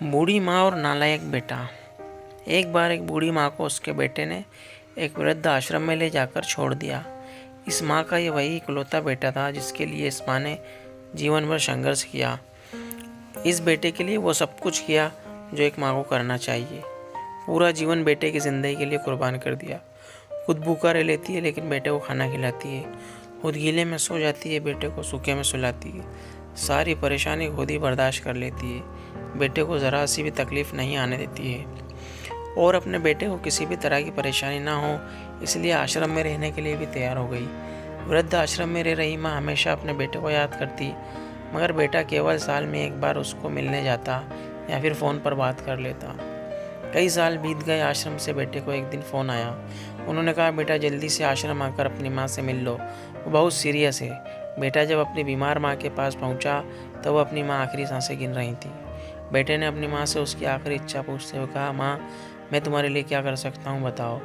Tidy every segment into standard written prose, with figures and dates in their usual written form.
बूढ़ी माँ और नालायक बेटा। एक बार एक बूढ़ी माँ को उसके बेटे ने एक वृद्ध आश्रम में ले जाकर छोड़ दिया। इस माँ का ये वही इकलौता बेटा था जिसके लिए इस माँ ने जीवन भर संघर्ष किया। इस बेटे के लिए वो सब कुछ किया जो एक माँ को करना चाहिए। पूरा जीवन बेटे की ज़िंदगी के लिए कुर्बान कर दिया। खुद भूखा रह लेती है लेकिन बेटे को खाना खिलाती है। खुद गीले में सो जाती है, बेटे को सूखे में सुलाती है। सारी परेशानी खुद ही बर्दाश्त कर लेती है, बेटे को ज़रा सी भी तकलीफ़ नहीं आने देती है। और अपने बेटे को किसी भी तरह की परेशानी ना हो इसलिए आश्रम में रहने के लिए भी तैयार हो गई। वृद्ध आश्रम में रह रही माँ हमेशा अपने बेटे को याद करती, मगर बेटा केवल साल में एक बार उसको मिलने जाता या फिर फ़ोन पर बात कर लेता। कई साल बीत गए। आश्रम से बेटे को एक दिन फ़ोन आया। उन्होंने कहा, बेटा जल्दी से आश्रम आकर अपनी माँ से मिल लो, वो बहुत सीरियस है। बेटा जब अपनी बीमार माँ के पास पहुँचा तो वो अपनी माँ आखिरी सांसें गिन रही थी। बेटे ने अपनी माँ से उसकी आखिरी इच्छा पूछते हुए कहा, माँ मैं तुम्हारे लिए क्या कर सकता हूँ, बताओ।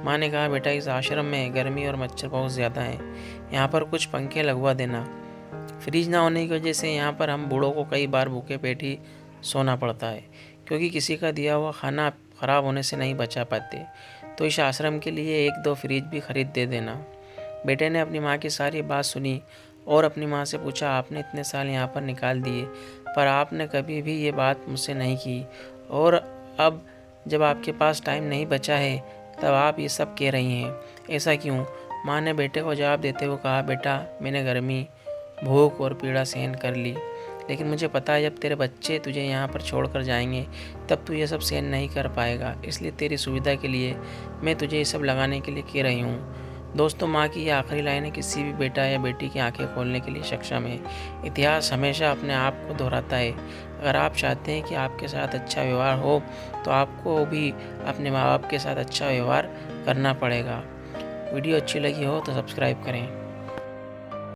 माँ ने कहा, बेटा इस आश्रम में गर्मी और मच्छर बहुत ज़्यादा हैं, यहाँ पर कुछ पंखे लगवा देना। फ्रिज ना होने की वजह से यहाँ पर हम बूढ़ों को कई बार भूखे पेट ही सोना पड़ता है, क्योंकि किसी का दिया हुआ खाना ख़राब होने से नहीं बचा पाते। तो इस आश्रम के लिए 1-2 फ्रिज भी खरीद दे देना। बेटे ने अपनी माँ की सारी बात सुनी और अपनी माँ से पूछा, आपने इतने साल यहाँ पर निकाल दिए पर आपने कभी भी ये बात मुझसे नहीं की, और अब जब आपके पास टाइम नहीं बचा है तब आप ये सब कह रही हैं, ऐसा क्यों? माँ ने बेटे को जवाब देते हुए कहा, बेटा मैंने गर्मी, भूख और पीड़ा सहन कर ली, लेकिन मुझे पता है जब तेरे बच्चे तुझे यहाँ पर छोड़कर जाएंगे तब तू ये सब सहन नहीं कर पाएगा, इसलिए तेरी सुविधा के लिए मैं तुझे ये सब लगाने के लिए कह रही हूँ। दोस्तों, माँ की ये आखिरी लाइनें किसी भी बेटा या बेटी की आंखें खोलने के लिए सक्षम है। इतिहास हमेशा अपने आप को दोहराता है। अगर आप चाहते हैं कि आपके साथ अच्छा व्यवहार हो तो आपको भी अपने माँ बाप के साथ अच्छा व्यवहार करना पड़ेगा। वीडियो अच्छी लगी हो तो सब्सक्राइब करें।